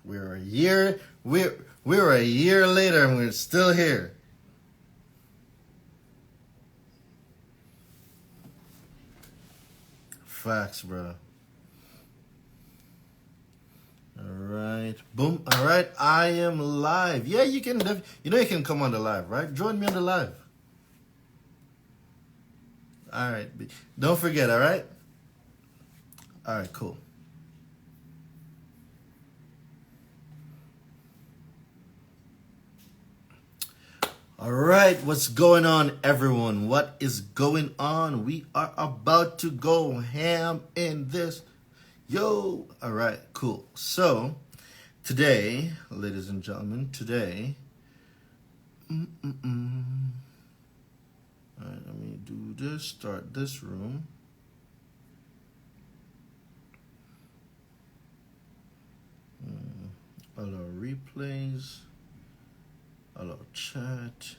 We're a year. We're a year later and we're still here. Facts, bro. All right. Boom. All right. I am live. Yeah, you can. You can come on the live, right? Join me on the live. All right. Don't forget. All right. All right. Cool. All right, what's going on, everyone? What is going on? We are about to go ham in this. Yo! All right, cool. So, today, ladies and gentlemen, today. All right, let me do this, start this room. Allow replays. Allow chat.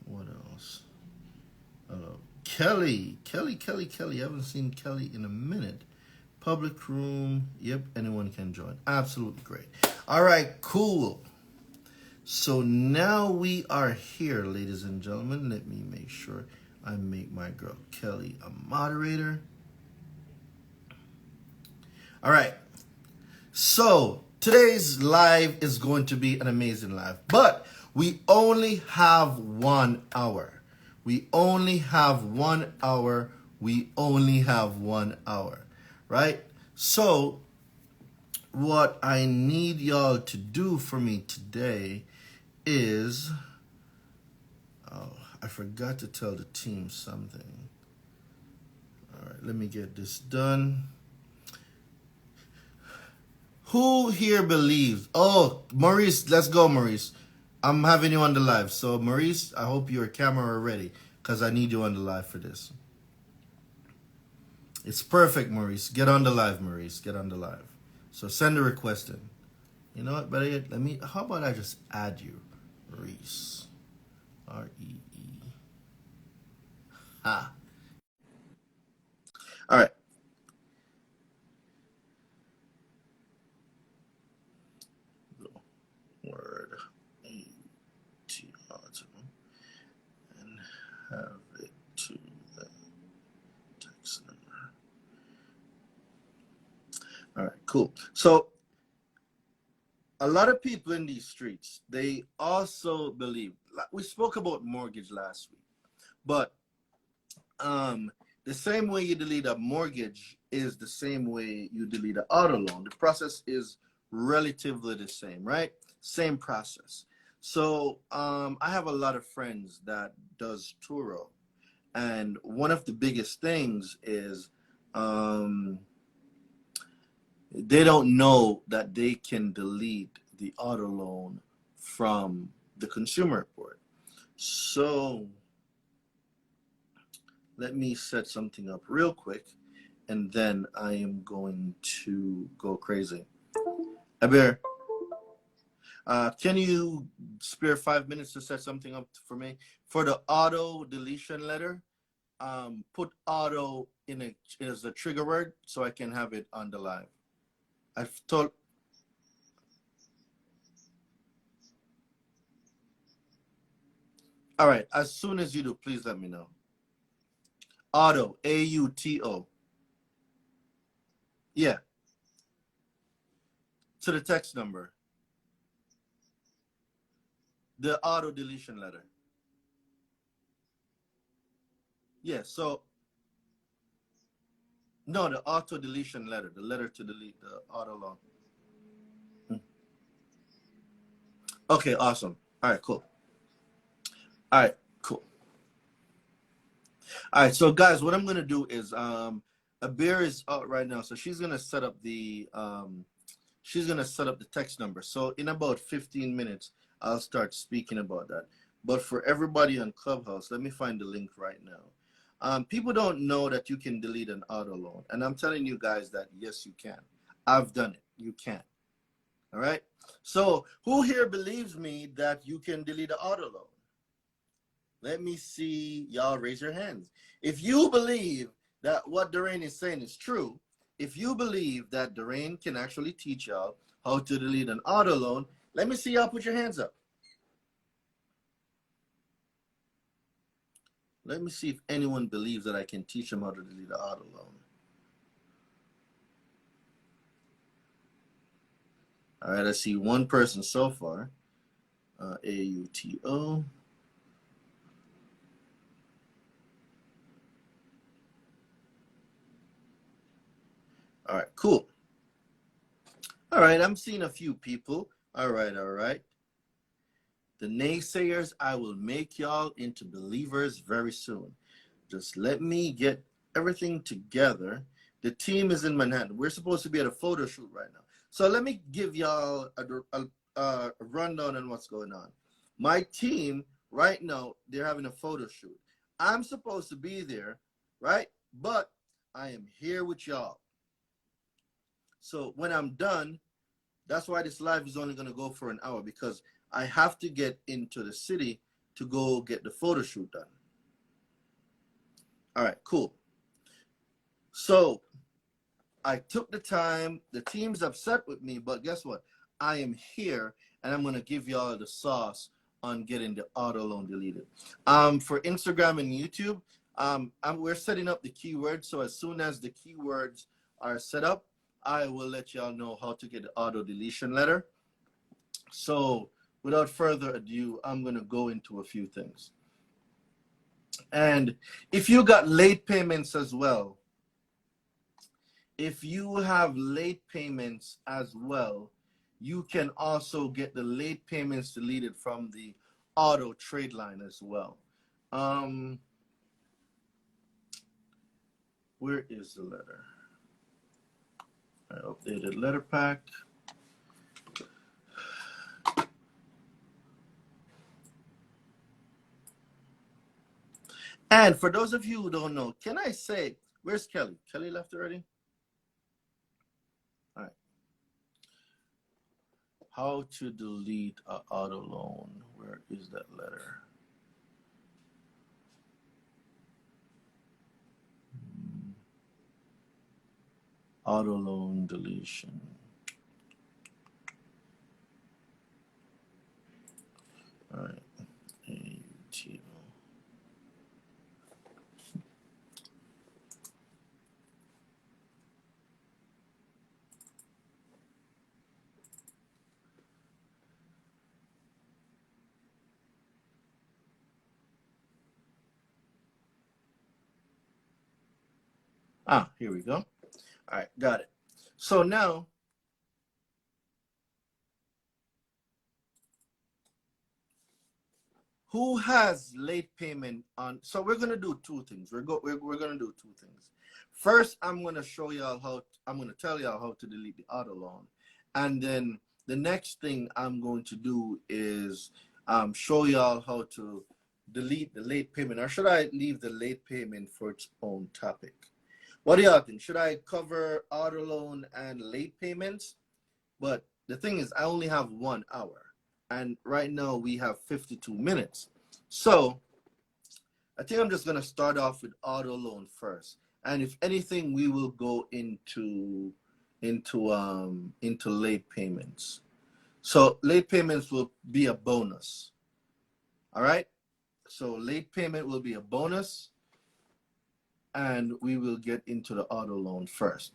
What else? Hello. Kelly. I haven't seen Kelly in a minute. Public room. Yep, anyone can join. Absolutely great. All right, cool. So now we are here, ladies and gentlemen. Let me make sure I make my girl Kelly a moderator. All right. So today's live is going to be an amazing live, but we only have 1 hour. We only have 1 hour. We only have 1 hour, right? So what I need y'all to do for me today is, oh, I forgot to tell the team something. All right, let me get this done. Who here believes? Oh, Maurice, let's go, Maurice. I'm having you on the live. So, Maurice, I hope your camera ready because I need you on the live for this. It's perfect, Maurice. Get on the live, Maurice. Get on the live. So, send a request in. You know what? Better yet, how about I just add you? Reese. R-E-E. Ah. All right. Word. A-T-Auto. And have it to the text number. All right, cool. So a lot of people in these streets, they also believe, we spoke about mortgage last week, but the same way you delete a mortgage is the same way you delete an auto loan. The process is relatively the same, right? Same process. So I have a lot of friends that does Turo, and one of the biggest things is they don't know that they can delete the auto loan from the consumer report. So let me set something up real quick, and then I am going to go crazy. Aber, can you spare 5 minutes to set something up for me? For the auto deletion letter, put auto as a trigger word so I can have it on the live. I've told. All right, as soon as you do, please let me know. Auto, A-U-T-O. Yeah. To the text number. The auto deletion letter. Yeah, so. No, the auto deletion letter. The letter to delete the auto loan. Okay, awesome. All right, cool. All right, cool. All right, so guys, what I'm gonna do is Abir is out right now, so she's gonna set up the text number. So in about 15 minutes, I'll start speaking about that. But for everybody on Clubhouse, let me find the link right now. People don't know that you can delete an auto loan, and I'm telling you guys that yes, you can. I've done it. You can. All right. So who here believes me that you can delete an auto loan? Let me see y'all raise your hands. If you believe that what Doreen is saying is true, if you believe that Doreen can actually teach y'all how to delete an auto loan, let me see y'all put your hands up. Let me see if anyone believes that I can teach them how to delete an auto loan. All right, I see one person so far. AUTO. All right, cool. All right, I'm seeing a few people. All right, all right. The naysayers, I will make y'all into believers very soon. Just let me get everything together. The team is in Manhattan. We're supposed to be at a photo shoot right now. So let me give y'all a rundown on what's going on. My team right now, they're having a photo shoot. I'm supposed to be there, right? But I am here with y'all. So when I'm done, that's why this live is only going to go for an hour, because I have to get into the city to go get the photo shoot done. All right, cool. So I took the time. The team's upset with me, but guess what? I am here, and I'm going to give y'all the sauce on getting the auto loan deleted. For Instagram and YouTube, we're setting up the keywords. So as soon as the keywords are set up, I will let y'all know how to get the auto deletion letter. So without further ado, I'm going to go into a few things. And if you got late payments as well, if you have late payments as well, you can also get the late payments deleted from the auto trade line as well. Where is the letter? I updated letter pack. And for those of you who don't know, can I say, where's Kelly? Kelly left already? All right. How to delete an auto loan. Where is that letter? Auto loan deletion. All right. AUTO. Here we go. All right, got it. So now, who has late payment on? So we're gonna do two things. We're gonna do two things. First, I'm gonna show y'all I'm gonna tell y'all how to delete the auto loan, and then the next thing I'm going to do is show y'all how to delete the late payment. Or should I leave the late payment for its own topic? What do y'all think? Should I cover auto loan and late payments? But the thing is, I only have 1 hour. And right now we have 52 minutes. So I think I'm just going to start off with auto loan first. And if anything, we will go into late payments. So late payments will be a bonus. All right. So late payment will be a bonus. And we will get into the auto loan first.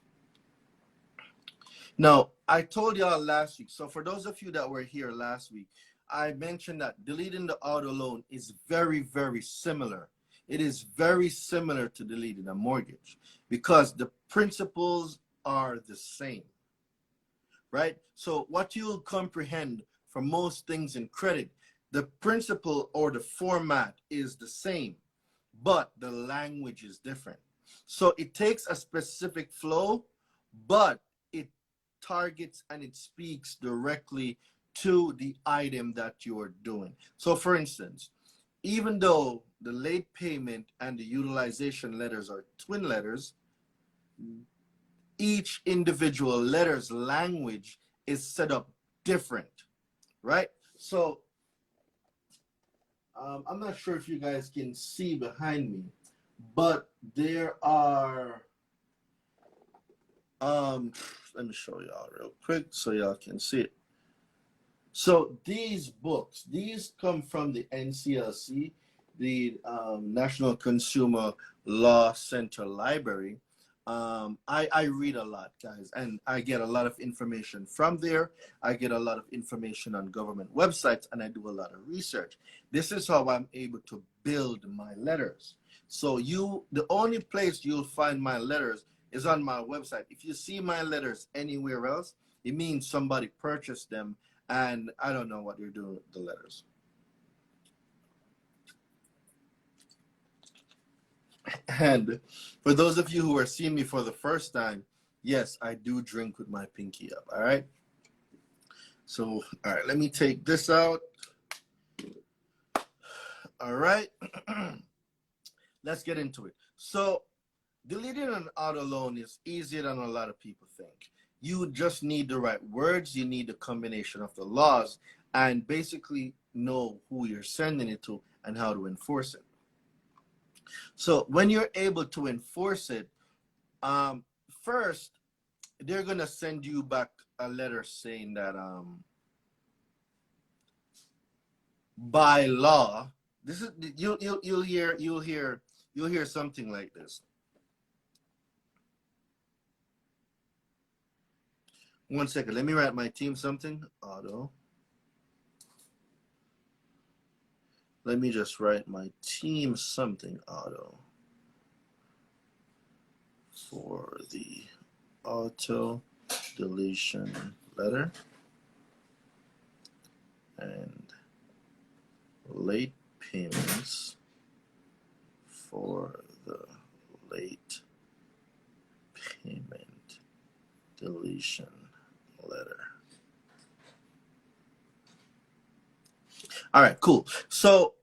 Now, I told y'all last week, so for those of you that were here last week, I mentioned that deleting the auto loan is very, very similar. It is very similar to deleting a mortgage because the principles are the same, right? So what you'll comprehend for most things in credit, the principle or the format is the same, but the language is different. So it takes a specific flow, but it targets and it speaks directly to the item that you're doing. So for instance, even though the late payment and the utilization letters are twin letters, each individual letter's language is set up different, right? So I'm not sure if you guys can see behind me, but there are Um, let me show y'all real quick so y'all can see it. So these books, these come from the NCLC, the National Consumer Law Center Library. I read a lot, guys, and I get a lot of information from there. I get a lot of information on government websites, and I do a lot of research. This is how I'm able to build my letters. So the only place you'll find my letters is on my website. If you see my letters anywhere else, it means somebody purchased them and I don't know what you're doing with the letters. And for those of you who are seeing me for the first time, yes, I do drink with my pinky up, all right? So, all right, let me take this out. All right, let's get into it. So, deleting an auto loan is easier than a lot of people think. You just need the right words, you need the combination of the laws, and basically know who you're sending it to and how to enforce it. So when you're able to enforce it, first, they're going to send you back a letter saying that by law, this is you'll hear something like this. One second, let me write my team something. Auto. Let me just write my team something, Auto, for the auto deletion letter and late payments for the late payment deletion letter. All right, cool. So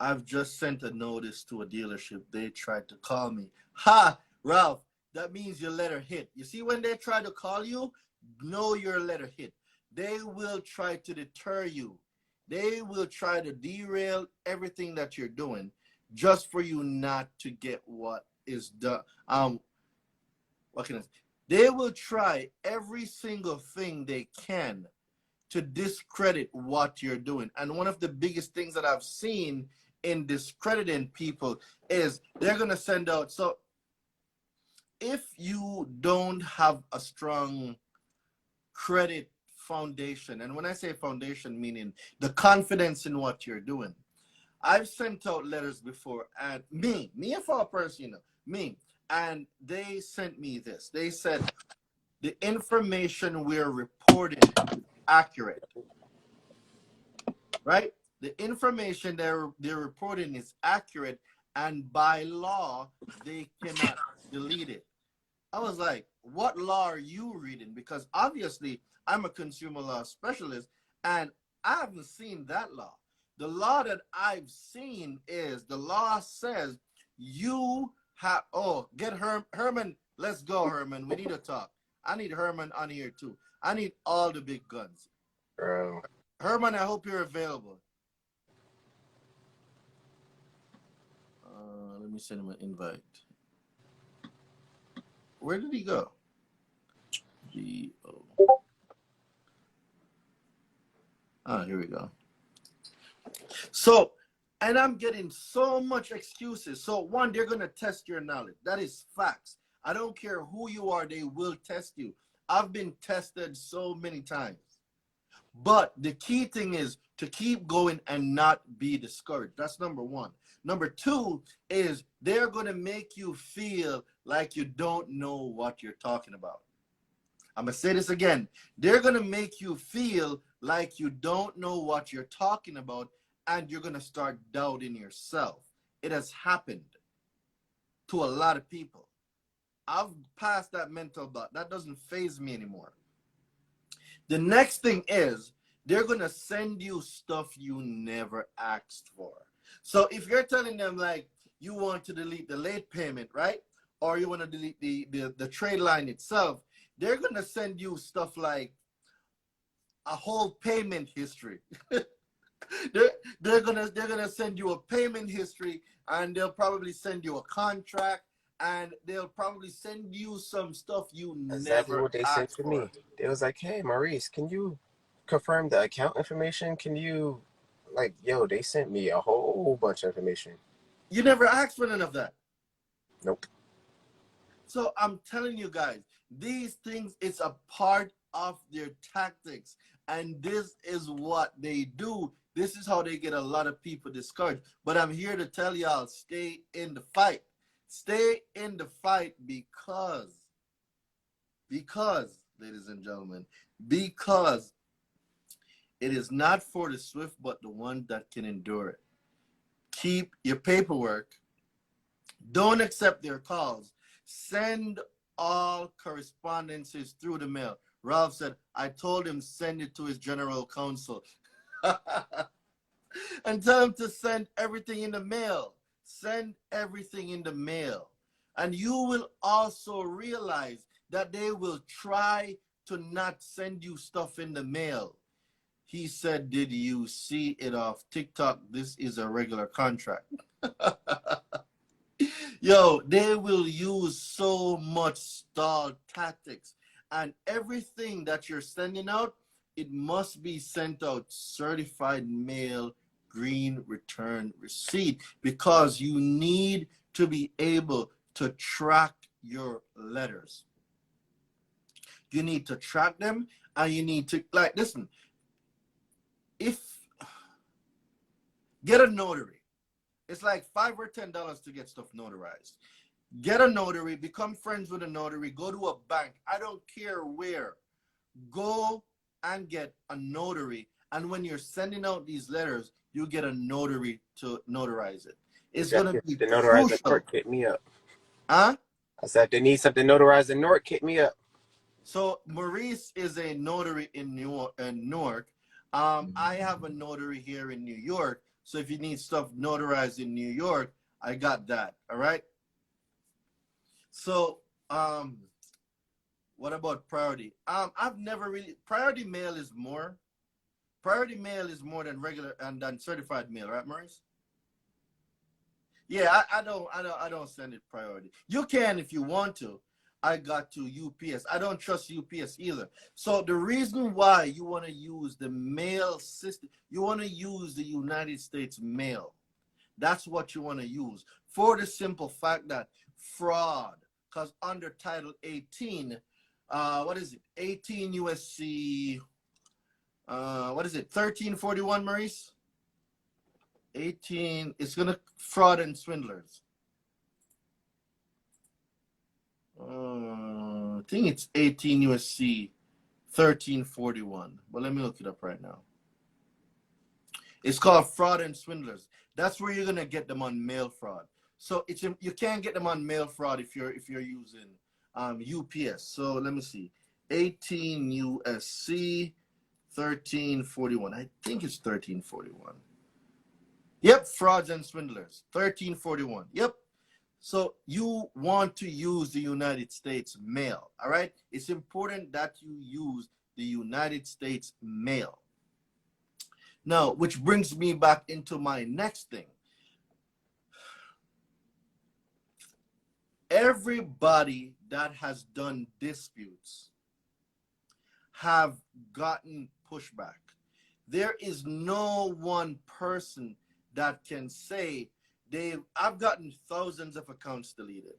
I've just sent a notice to a dealership. They tried to call me. Ha, Ralph, that means your letter hit. You see, when they try to call you, know your letter hit. They will try to deter you. They will try to derail everything that you're doing just for you not to get what is done. What can I say? They will try every single thing they can to discredit what you're doing. And one of the biggest things that I've seen in discrediting people is they're going to send out. So if you don't have a strong credit foundation, and when I say foundation, meaning the confidence in what you're doing, I've sent out letters before, and me for a person, you know, me, and they sent me this. They said the information we're reporting is accurate, right? The information they're reporting is accurate, and by law they cannot delete it. I was like, what law are you reading? Because obviously I'm a consumer law specialist and I haven't seen that law. The law that I've seen is the law says you have, oh, get Herman, let's go, Herman. We need to talk. I need Herman on here too. I need all the big guns. Herman, I hope you're available. Let me send him an invite. Where did he go? G-O. Ah, here we go. So, and I'm getting so much excuses. So one, they're going to test your knowledge. That is facts. I don't care who you are, they will test you. I've been tested so many times. But the key thing is to keep going and not be discouraged. That's number one. Number two is they're going to make you feel like you don't know what you're talking about. I'm going to say this again. They're going to make you feel like you don't know what you're talking about, and you're going to start doubting yourself. It has happened to a lot of people. I've passed that mental block. That doesn't faze me anymore. The next thing is they're going to send you stuff you never asked for. So if you're telling them like you want to delete the late payment, right? Or you want to delete the trade line itself, they're going to send you stuff like a whole payment history. they're gonna send you a payment history, and they'll probably send you a contract, and they'll probably send you some stuff you Exactly never what they sent asked to for. me. They was like, "Hey, Maurice, can you confirm the account information? Can you, like, yo?" They sent me a whole bunch of information. You never asked for none of that. Nope. So I'm telling you guys, these things, it's a part of their tactics. And this is what they do. This is how they get a lot of people discouraged. But I'm here to tell y'all, stay in the fight. Stay in the fight because, ladies and gentlemen, because it is not for the swift, but the one that can endure it. Keep your paperwork. Don't accept their calls. Send all correspondences through the mail. Ralph said, I told him send it to his general counsel. And tell him to send everything in the mail. Send everything in the mail. And you will also realize that they will try to not send you stuff in the mail. He said, did you see it off TikTok? This is a regular contract. Yo, they will use so much stall tactics. And everything that you're sending out, it must be sent out certified mail, green return receipt, because you need to be able to track your letters. You need to track them, and you need to, like, listen, if get a notary. It's like $5 or $10 to get stuff notarized. Get a notary, become friends with a notary, go to a bank. I don't care where. Go and get a notary. And when you're sending out these letters, you get a notary to notarize it. It's going to Exactly. be The notarized in crucial. North hit me up. Huh? I said, if they need something notarized in North, hit me up. So Maurice is a notary in Newark. I have a notary here in New York. So if you need stuff notarized in New York, I got that. All right. So, what about priority? I've never really priority mail is more. Priority mail is more than regular and than certified mail, right, Maurice? Yeah, I don't send it priority. You can if you want to. I got to UPS. I don't trust UPS either. So the reason why you want to use the mail system, you want to use the United States mail. That's what you want to use for the simple fact that fraud, because under Title 18, what is it? 18 USC, what is it? 1341, Maurice? 18, it's going to fraud and swindlers. I think it's 18 USC 1341. But let me look it up right now. It's called fraud and swindlers. That's where you're gonna get them on mail fraud. So it's you can't get them on mail fraud if you're using UPS. So let me see, 18 USC 1341. I think it's 1341. Yep, frauds and swindlers 1341. Yep. So you want to use the United States mail. All right. It's important that you use the United States mail. Now, which brings me back into my next thing. Everybody that has done disputes have gotten pushback. There is no one person that can say I've gotten thousands of accounts deleted.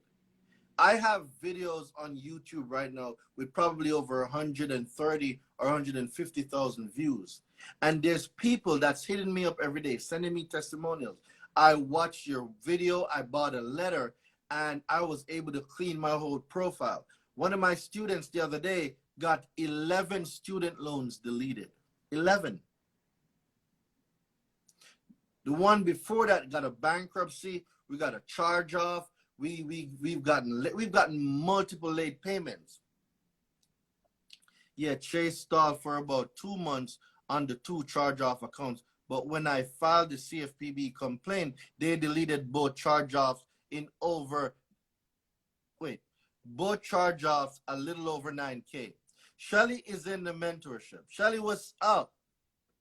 I have videos on YouTube right now with probably over 130 or 150,000 views. And there's people that's hitting me up every day, sending me testimonials. I watched your video, I bought a letter, and I was able to clean my whole profile. One of my students the other day got 11 student loans deleted. 11. The one before that got a bankruptcy. We got a charge off. We've gotten multiple late payments. Yeah, Chase stalled for about 2 months on the 2 charge-off accounts. But when I filed the CFPB complaint, they deleted both charge-offs in over, both charge-offs a little over 9K. Shelly is in the mentorship. Shelly, what's up?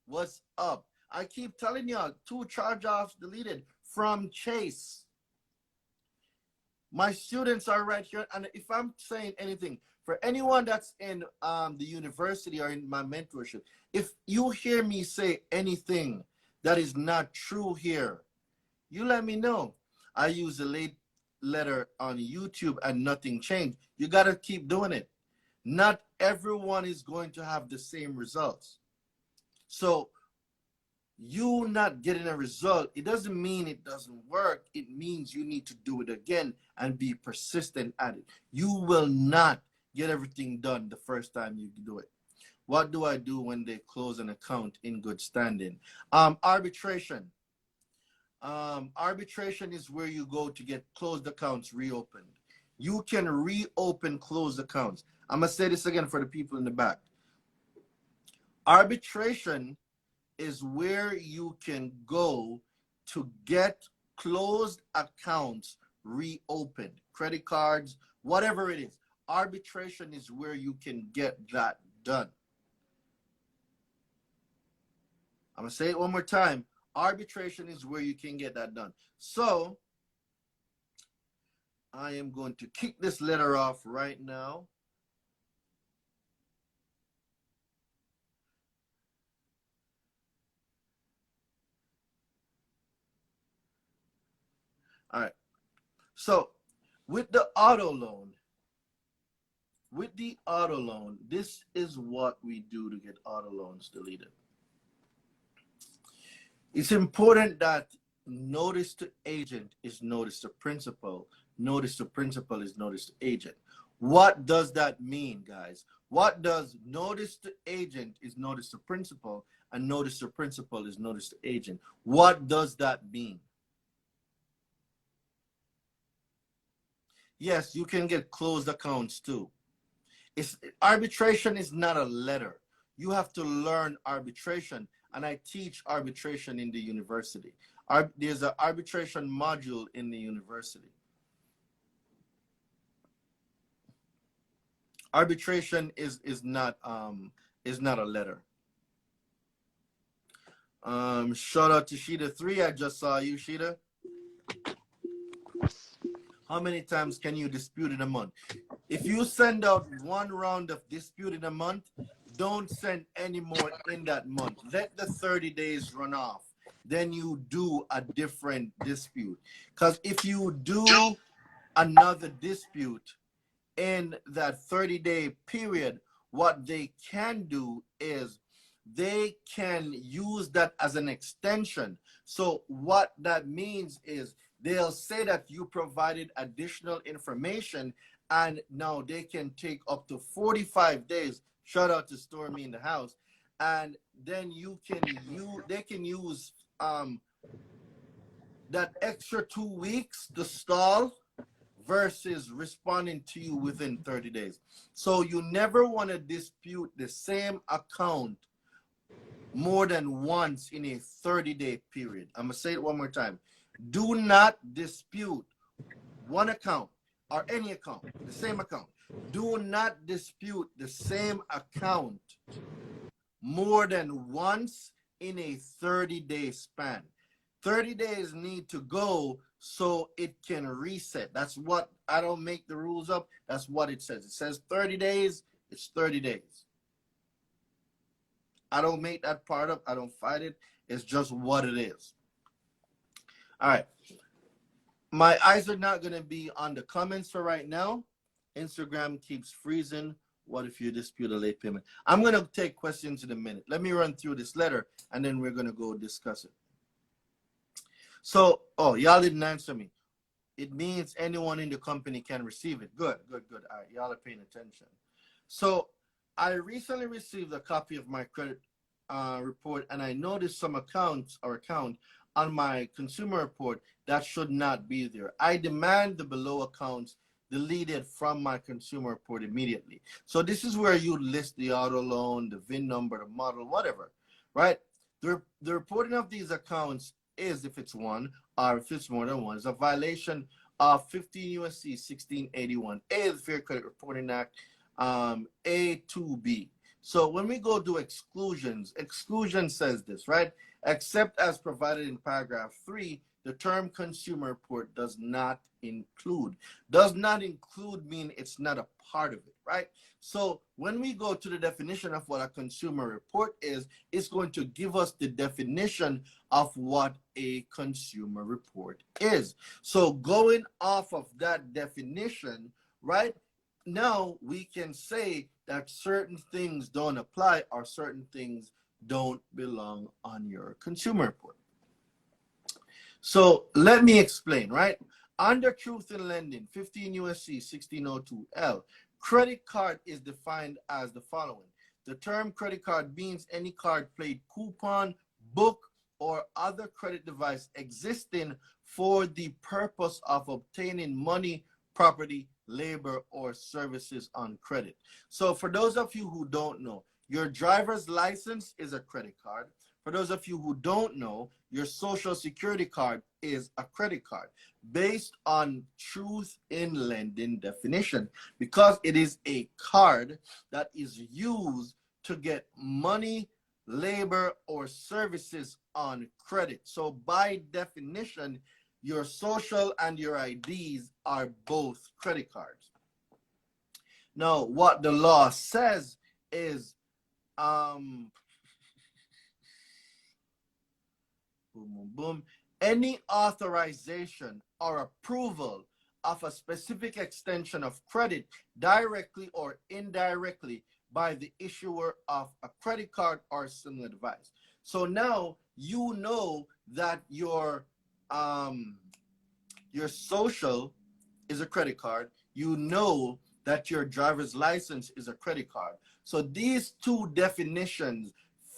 What's up? I keep telling y'all, 2 charge-offs deleted from Chase. My students are right here, and if I'm saying anything for anyone that's in the university or in my mentorship, if you hear me say anything that is not true here, you let me know. I use a late letter on YouTube and nothing changed. You got to keep doing it. Not everyone is going to have the same results. So you not getting a result, it doesn't mean it doesn't work. It means you need to do it again and be persistent at it. You will not get everything done the first time you do it. What do I do when they close an account in good standing? Arbitration. Arbitration is where you go to get closed accounts reopened. You can reopen closed accounts. I'm going to say this again for the people in the back. Arbitration is where you can go to get closed accounts reopened, credit cards, whatever it is. Arbitration is where you can get that done. I'm going to say it one more time. Arbitration is where you can get that done. So I am going to kick this letter off right now. All right. So with the auto loan, this is what we do to get auto loans deleted. It's important that notice to agent is notice to principal. Notice to principal is notice to agent. What does that mean, guys? What does notice to agent is notice to principal and notice to principal is notice to agent? What does that mean? Yes, you can get closed accounts too. Arbitration is not a letter. You have to learn arbitration, and I teach arbitration in the university. There's an arbitration module in the university. Arbitration is not a letter. Shout out to Sheeta 3. I just saw you, Sheeta. How many times can you dispute in a month? If you send out one round of dispute in a month, don't send any more in that month. Let the 30 days run off. Then you do a different dispute. Because if you do another dispute in that 30-day period, what they can do is they can use that as an extension. So what that means is they'll say that you provided additional information, and now they can take up to 45 days. Shout out to Stormy in the house. And then they can use that extra 2 weeks to stall versus responding to you within 30 days. So you never want to dispute the same account more than once in a 30-day period. I'm going to say it one more time. Do not dispute one account or any account, the same account. Do not dispute the same account more than once in a 30-day span. 30 days need to go so it can reset. That's what, I don't make the rules up. That's what it says. It says 30 days, it's 30 days. I don't make that part up. I don't fight it. It's just what it is. All right. My eyes are not going to be on the comments for right now. Instagram keeps freezing. What if you dispute a late payment? I'm going to take questions in a minute. Let me run through this letter, and then we're going to go discuss it. So, oh, y'all didn't answer me. It means anyone in the company can receive it. Good, good, good. All right, y'all are paying attention. So, I recently received a copy of my credit report, and I noticed some account on my consumer report that should not be there. I demand the below accounts deleted from my consumer report immediately. So this is where you list the auto loan, the VIN number, the model, whatever, right? The reporting of these accounts is, if it's one or if it's more than one, is a violation of 15 U.S.C. 1681A, the Fair Credit Reporting Act, A2B. So when we go do exclusion says this, right? Except as provided in paragraph 3, the term consumer report does not include. Does not include mean it's not a part of it, right? So when we go to the definition of what a consumer report is, it's going to give us the definition of what a consumer report is. So going off of that definition, right, now we can say that certain things don't apply or certain things don't belong on your consumer report. So let me explain, right? Under Truth in Lending, 15 USC 1602L, credit card is defined as the following. The term credit card means any card played coupon, book, or other credit device existing for the purpose of obtaining money, property, labor, or services on credit. So for those of you who don't know, your driver's license is a credit card. For those of you who don't know, your social security card is a credit card based on Truth in Lending definition, because it is a card that is used to get money, labor, or services on credit. So by definition, your social and your IDs are both credit cards. Now, what the law says is, boom, boom, boom, any authorization or approval of a specific extension of credit directly or indirectly by the issuer of a credit card or similar device. So now you know that your social is a credit card. You know that your driver's license is a credit card. So these two definitions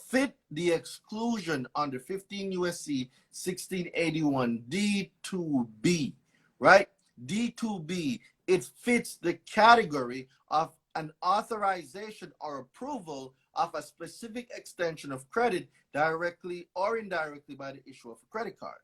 fit the exclusion under 15 USC 1681 D2B, right? D2B, it fits the category of an authorization or approval of a specific extension of credit directly or indirectly by the issuer of a credit card.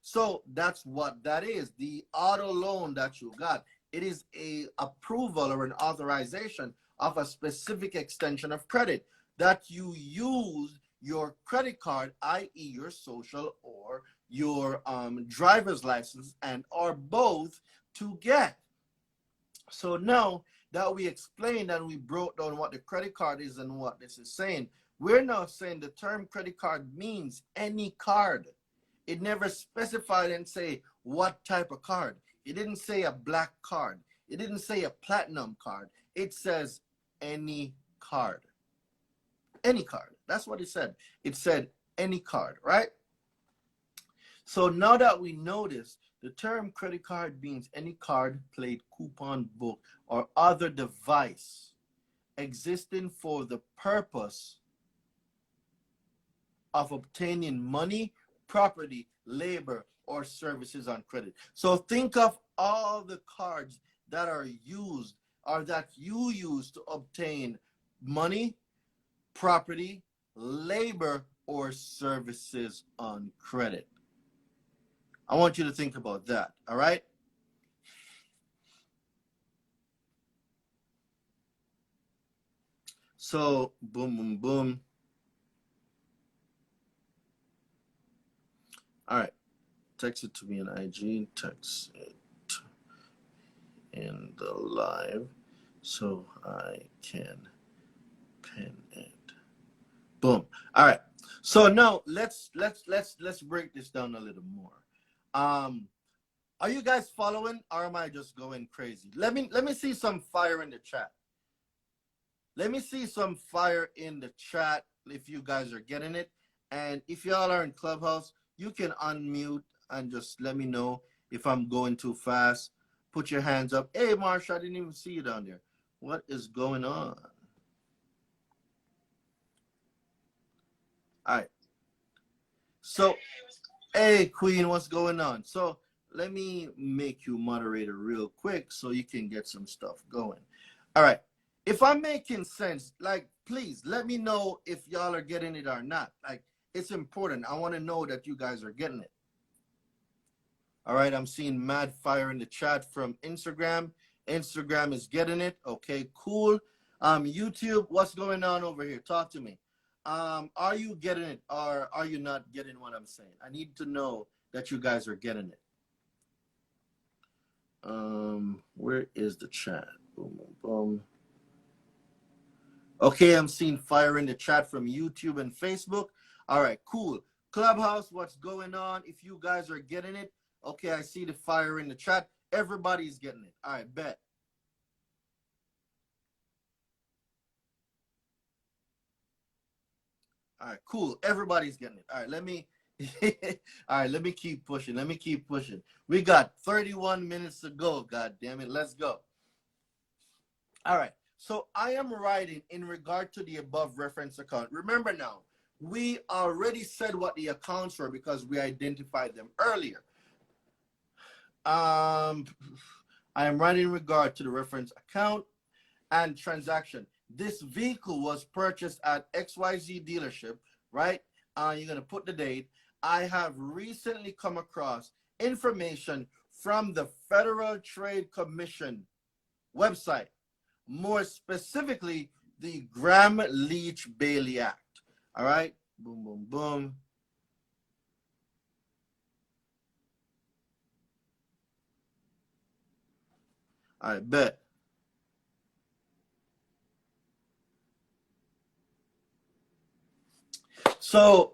So that's what that is. The auto loan that you got, it is a approval or an authorization of a specific extension of credit that you use your credit card, i.e. your social or your driver's license, and or both to get. So now that we explained and we broke down what the credit card is and what this is saying, we're now saying the term credit card means any card. It never specified and say what type of card. It didn't say a black card. It didn't say a platinum card. It says any card. Any card. That's what it said. It said any card, right? So now that we know this, the term credit card means any card, plate, coupon, book, or other device existing for the purpose of obtaining money, property, labor, or services on credit. So think of all the cards that are used or that you use to obtain money, property, labor, or services on credit. I want you to think about that, all right? So, boom, boom, boom. All right, text it to me in IG, text it in the live so I can pin it. Boom. All right. So now let's break this down a little more. Are you guys following, or am I just going crazy? Let me see some fire in the chat. Let me see some fire in the chat if you guys are getting it. And if y'all are in Clubhouse, you can unmute and just let me know if I'm going too fast. Put your hands up. Hey, Marsha, I didn't even see you down there. What is going on? All right. So, hey, Queen, what's going on? So let me make you moderator real quick so you can get some stuff going. All right. If I'm making sense, like, please let me know if y'all are getting it or not. Like, it's important. I want to know that you guys are getting it. All right. I'm seeing mad fire in the chat from Instagram. Instagram is getting it. Okay, cool. YouTube, what's going on over here? Talk to me. Are you getting it or are you not getting what I'm saying? I need to know that you guys are getting it. Where is the chat? Boom, boom, boom. Okay, I'm seeing fire in the chat from YouTube and Facebook. All right, cool. Clubhouse, what's going on? If you guys are getting it, okay, I see the fire in the chat. Everybody's getting it. All right, bet. All right, cool. Everybody's getting it. All right, let me all right, let me keep pushing. Let me keep pushing. We got 31 minutes to go. God damn it. Let's go. All right. So I am writing in regard to the above reference account. Remember now, we already said what the accounts were because we identified them earlier. I am writing in regard to the reference account and transaction. This vehicle was purchased at XYZ dealership, right? You're going to put the date. I have recently come across information from the Federal Trade Commission website, more specifically, the Gramm-Leach-Bliley Act. All right? Boom, boom, boom. All right, bet. So,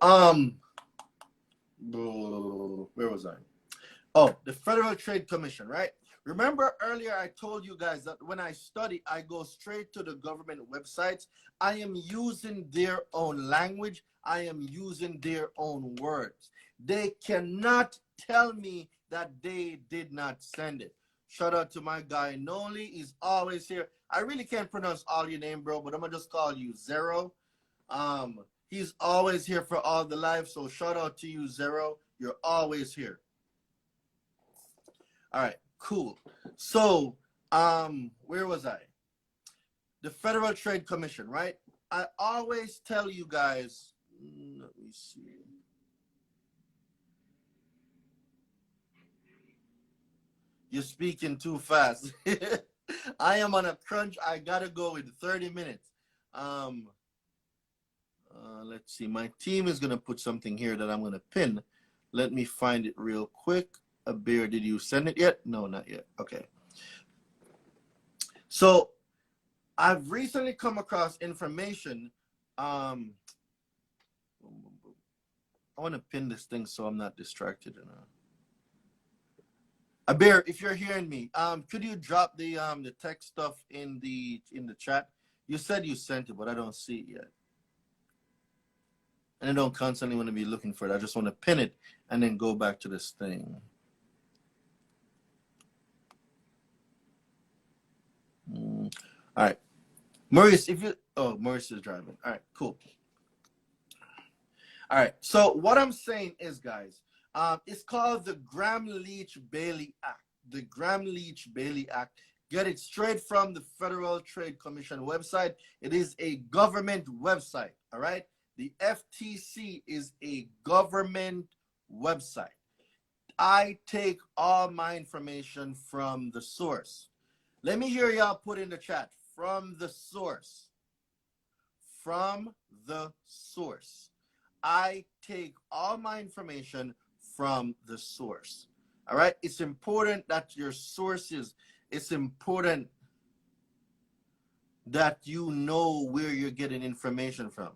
where was I? Oh, the Federal Trade Commission, right? Remember earlier I told you guys that when I study, I go straight to the government websites. I am using their own language. I am using their own words. They cannot tell me that they did not send it. Shout out to my guy Noli. He's always here. I really can't pronounce all your name, bro, but I'm gonna just call you Zero. He's always here for all the live. So shout out to you, Zero. You're always here. All right, cool. So, where was I? The Federal Trade Commission, right? I always tell you guys, let me see. You're speaking too fast. I am on a crunch. I gotta go in 30 minutes. Let's see. My team is gonna put something here that I'm gonna pin. Let me find it real quick. A beer, did you send it yet? No, not yet. Okay. So I've recently come across information. I want to pin this thing so I'm not distracted. A bear, if you're hearing me, could you drop the text stuff in the chat? You said you sent it, but I don't see it yet. And I don't constantly want to be looking for it. I just want to pin it and then go back to this thing. All right. Maurice, Maurice is driving. All right, cool. All right. So what I'm saying is, guys, it's called the Gramm-Leach-Bliley Act. The Gramm-Leach-Bliley Act. Get it straight from the Federal Trade Commission website. It is a government website. All right. The FTC is a government website. I take all my information from the source. Let me hear y'all put in the chat, from the source. From the source. I take all my information from the source. All right? It's important that your sources, it's important that you know where you're getting information from.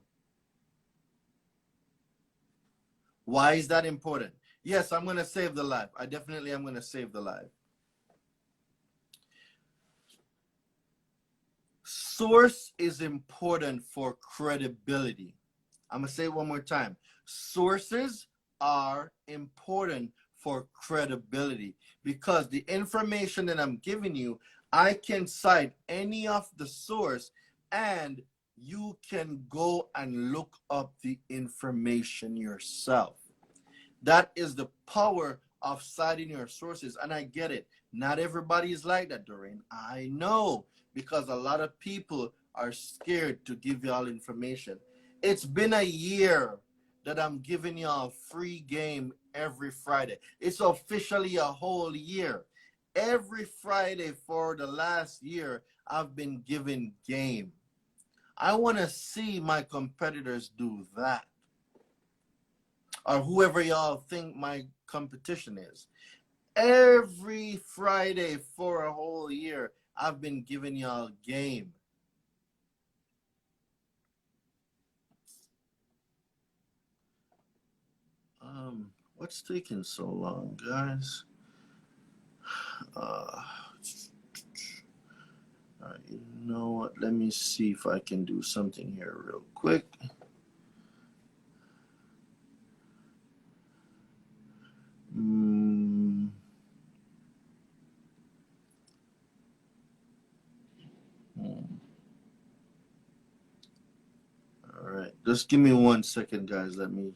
Why is that important? Yes, I'm going to save the live. I definitely am going to save the live. Source is important for credibility. I'm going to say it one more time. Sources are important for credibility because the information that I'm giving you, I can cite any of the source and you can go and look up the information yourself. That is the power of citing your sources. And I get it. Not everybody is like that, Doreen. I know, because a lot of people are scared to give y'all information. It's been a year that I'm giving y'all free game every Friday. It's officially a whole year. Every Friday for the last year, I've been giving game. I want to see my competitors do that. or whoever y'all think my competition is. Every Friday for a whole year, I've been giving y'all game. What's taking so long, guys? You know what? Let me see if I can do something here real quick. All right, just give me 1 second, guys. Let me.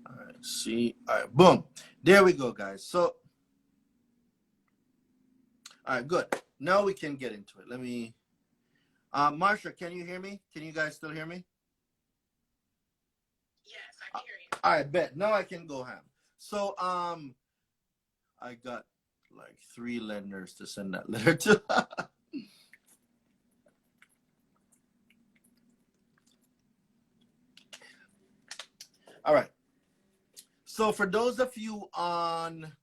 All right, see. All right, boom. There we go, guys. So, all right, good. Now we can get into it. Let me. Marsha, can you hear me? Can you guys still hear me? Yes, I can hear you. All right, bet. Now I can go ham. So, I got like 3 lenders to send that letter to. All right. So for those of you on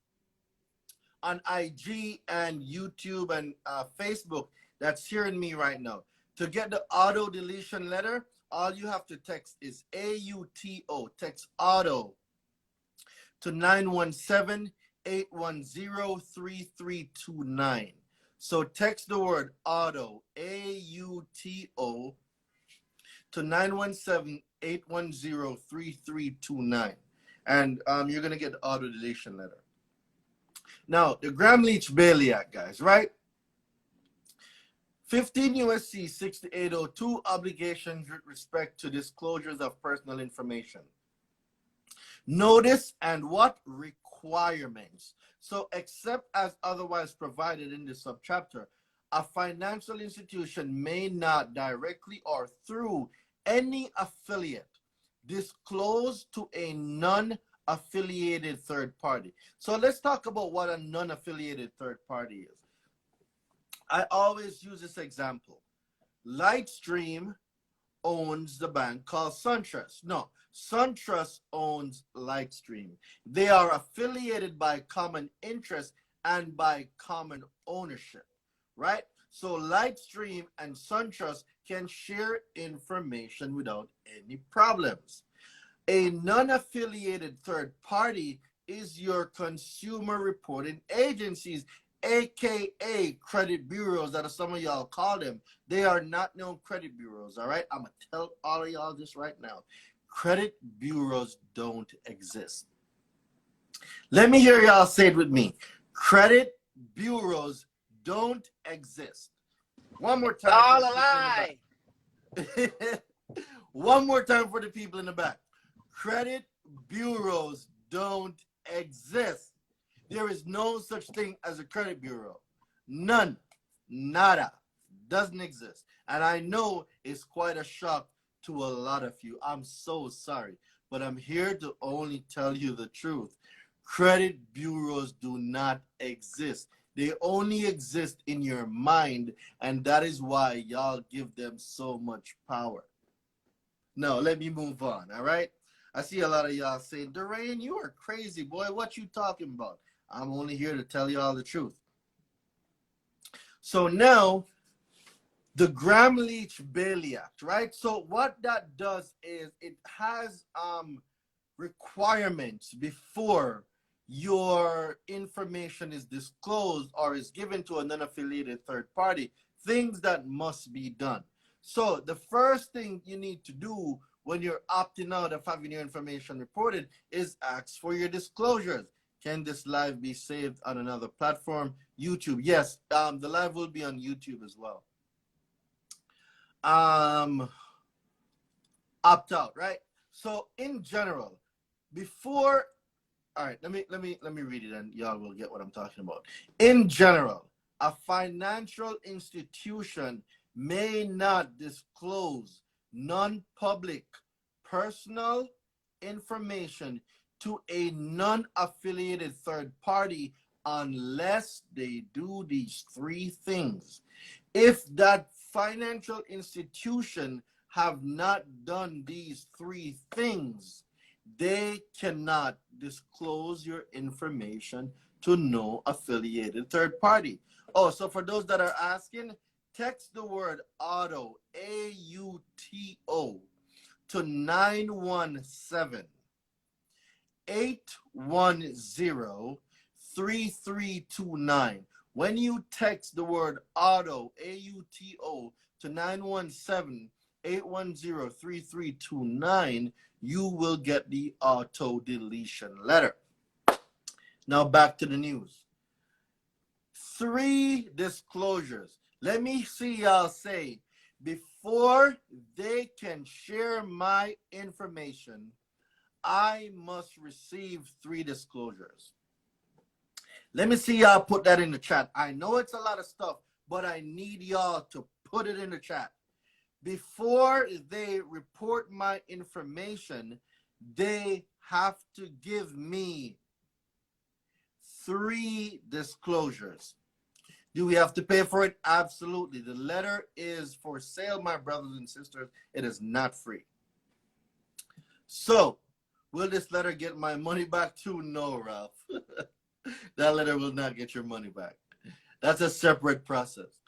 IG and YouTube and Facebook that's hearing me right now, to get the auto deletion letter, all you have to text is AUTO, text auto to 917-810-3329. So text the word auto, AUTO, to 917-810-3329. And you're going to get the auto deletion letter. Now, the Gramm-Leach-Bliley Act, guys, right? 15 USC 6802, obligations with respect to disclosures of personal information. Notice and what requirements. So, except as otherwise provided in the subchapter, a financial institution may not directly or through any affiliate disclose to a non-affiliated third party. So let's talk about what a non-affiliated third party is. I always use this example. Lightstream owns the bank called SunTrust. No, SunTrust owns Lightstream. They are affiliated by common interest and by common ownership, right? So Lightstream and SunTrust can share information without any problems. A non-affiliated third party is your consumer reporting agencies, aka credit bureaus, that some of y'all call them. They are not known credit bureaus, all right? I'm going to tell all of y'all this right now. Credit bureaus don't exist. Let me hear y'all say it with me. Credit bureaus don't exist. One more time. All a lie. One more time for the people in the back. Credit bureaus don't exist. There is no such thing as a credit bureau. None. Nada. Doesn't exist. And I know it's quite a shock to a lot of you. I'm so sorry. But I'm here to only tell you the truth. Credit bureaus do not exist. They only exist in your mind, and that is why y'all give them so much power. Now, let me move on, all right? I see a lot of y'all saying, Durain, you are crazy, boy. What you talking about? I'm only here to tell y'all the truth. So now, the Gramm-Leach-Bliley Act, right? So what that does is it has requirements before your information is disclosed or is given to a non-affiliated third party, things that must be done. So the first thing you need to do when you're opting out of having your information reported is ask for your disclosures. Can this live be saved on another platform? YouTube. Yes, the live will be on YouTube as well. Opt out, right? So in general, before, all right, let me read it and y'all will get what I'm talking about. In general, a financial institution may not disclose non-public personal information to a non-affiliated third party unless they do these three things. If that financial institution have not done these three things, they cannot disclose your information to no affiliated third party. Oh, so for those that are asking, text the word auto, AUTO, to 917 810 3329. When you text the word auto, AUTO, to 917 810 3329, you will get the auto deletion letter. Now back to the news. 3 disclosures. Let me see y'all say, before they can share my information, I must receive 3 disclosures. Let me see y'all put that in the chat. I know it's a lot of stuff, but I need y'all to put it in the chat. Before they report my information, they have to give me 3 disclosures. Do we have to pay for it? Absolutely. The letter is for sale, my brothers and sisters. It is not free. So, will this letter get my money back too? No, Ralph. That letter will not get your money back. That's a separate process.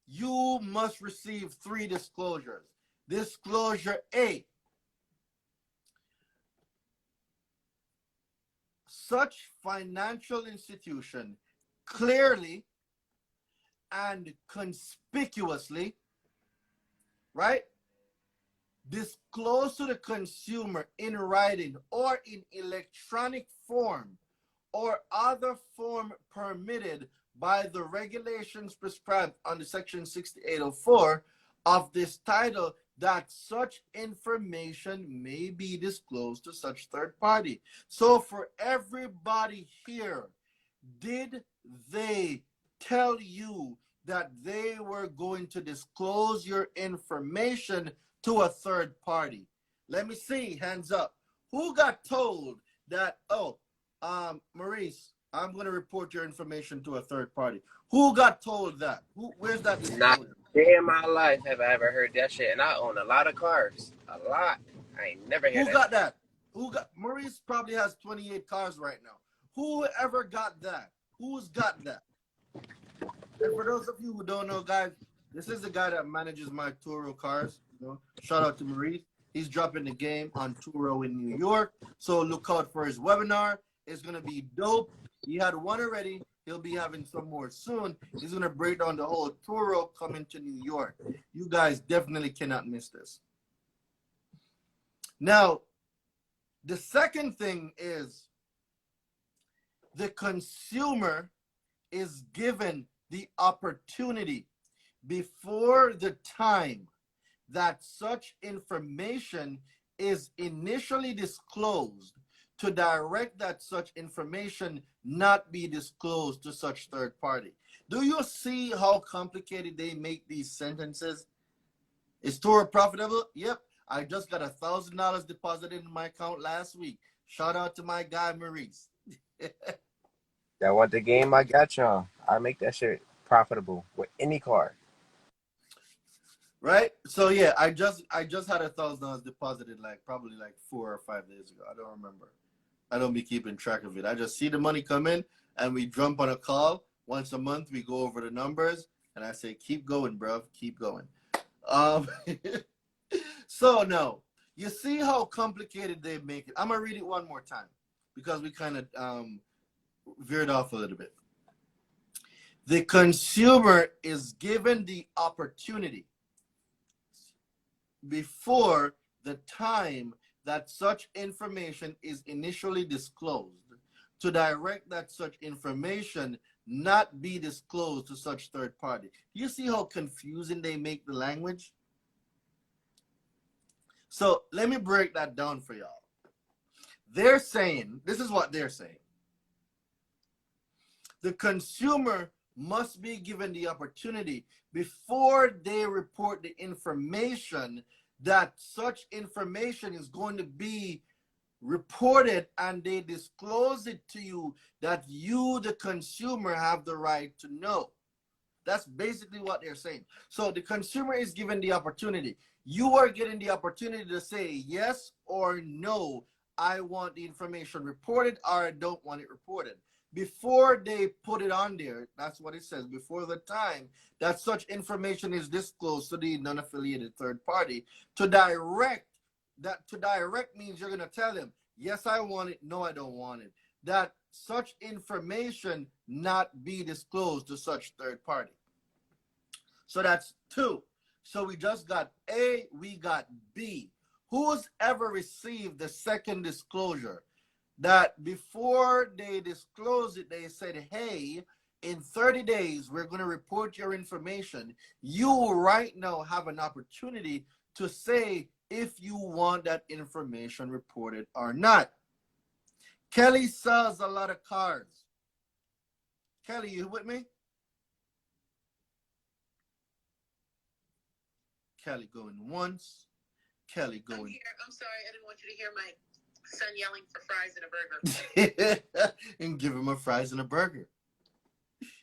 You must receive 3 disclosures. Disclosure A. Such financial institution clearly and conspicuously, right, disclose to the consumer in writing or in electronic form or other form permitted by the regulations prescribed under Section 6804 of this title, that such information may be disclosed to such third party. So for everybody here, did they tell you that they were going to disclose your information to a third party? Let me see, hands up. Who got told that, Maurice, I'm going to report your information to a third party? Who got told that? Where's that Not disclosure? a day in my life have I ever heard that shit. And I own a lot of cars. A lot. I ain't never heard Who that got shit. that? Maurice probably has 28 cars right now. Whoever got that? Who's got that? And for those of you who don't know, guys, this is the guy that manages my Turo cars. You know, shout out to Maurice. He's dropping the game on Turo in New York. So look out for his webinar. It's gonna be dope. He had one already. He'll be having some more soon. He's gonna break down the whole Turo coming to New York. You guys definitely cannot miss this. Now, the second thing is the consumer is given the opportunity before the time that such information is initially disclosed to direct that such information not be disclosed to such third party. Do you see how complicated they make these sentences? Is Turo profitable? Yep. I just got $1,000 deposited in my account last week. Shout out to my guy Maurice. That want the game, I got y'all. I make that shit profitable with any car. Right? So yeah, I just had $1,000 deposited probably 4 or 5 days ago. I don't remember. I don't be keeping track of it. I just see the money come in and we jump on a call once a month. We go over the numbers and I say, keep going, bro. Keep going. So now, you see how complicated they make it. I'm going to read it one more time because we kind of veered off a little bit. The consumer is given the opportunity before the time that such information is initially disclosed to direct that such information not be disclosed to such third party. You see how confusing they make the language? So let me break that down for y'all. They're saying, this is what they're saying. The consumer must be given the opportunity before they report the information that such information is going to be report it and they disclose it to you that you, the consumer, have the right to know. That's basically what they're saying. So the consumer is given the opportunity. You are getting the opportunity to say yes or no. I want the information reported or I don't want it reported. Before they put it on there, that's what it says, before the time that such information is disclosed to the non-affiliated third party, to direct, that to direct means you're going to tell them, yes, I want it, no, I don't want it. That such information not be disclosed to such third party. So that's two. So we just got A, we got B. Who's ever received the second disclosure that before they disclose it, they said, hey, in 30 days, we're going to report your information. You right now have an opportunity to say if you want that information reported or not. Kelly sells a lot of cars. Kelly, you with me? Kelly going once. Kelly going. I'm here. I'm sorry. I didn't want you to hear my son yelling for fries and a burger. And give him a fries and a burger.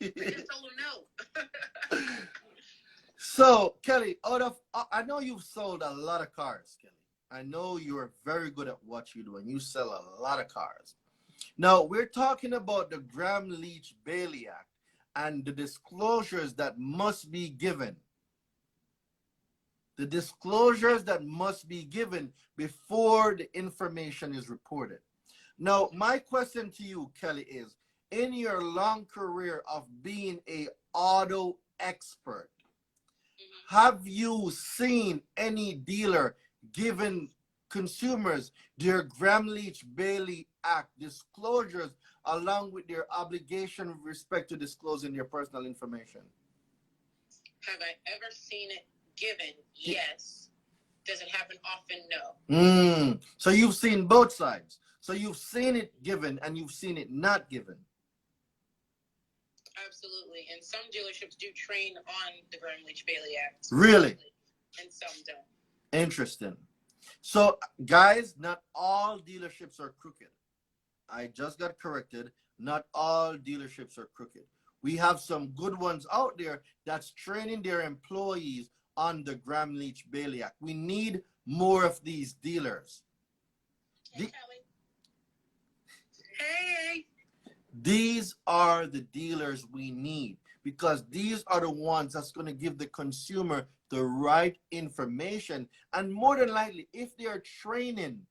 I just told him no. So, Kelly, I know you've sold a lot of cars, Kelly. I know you're very good at what you do, and you sell a lot of cars. Now, we're talking about the Gramm-Leach-Bliley Act and the disclosures that must be given. The disclosures that must be given before the information is reported. Now, my question to you, Kelly, is in your long career of being an auto expert, have you seen any dealer giving consumers their Gramm-Leach-Bliley Act disclosures along with their obligation with respect to disclosing their personal information? Have I ever seen it given? Yes. Does it happen often? No. So you've seen both sides. So you've seen it given and you've seen it not given. Absolutely. And some dealerships do train on the Gramm-Leach-Bliley Act. Really? And some don't. Interesting. So, guys, not all dealerships are crooked. I just got corrected. Not all dealerships are crooked. We have some good ones out there that's training their employees on the Gramm-Leach-Bliley Act. We need more of these dealers. Hey, Kelly. Hey. These are the dealers we need because these are the ones that's going to give the consumer the right information. And more than likely, if they are training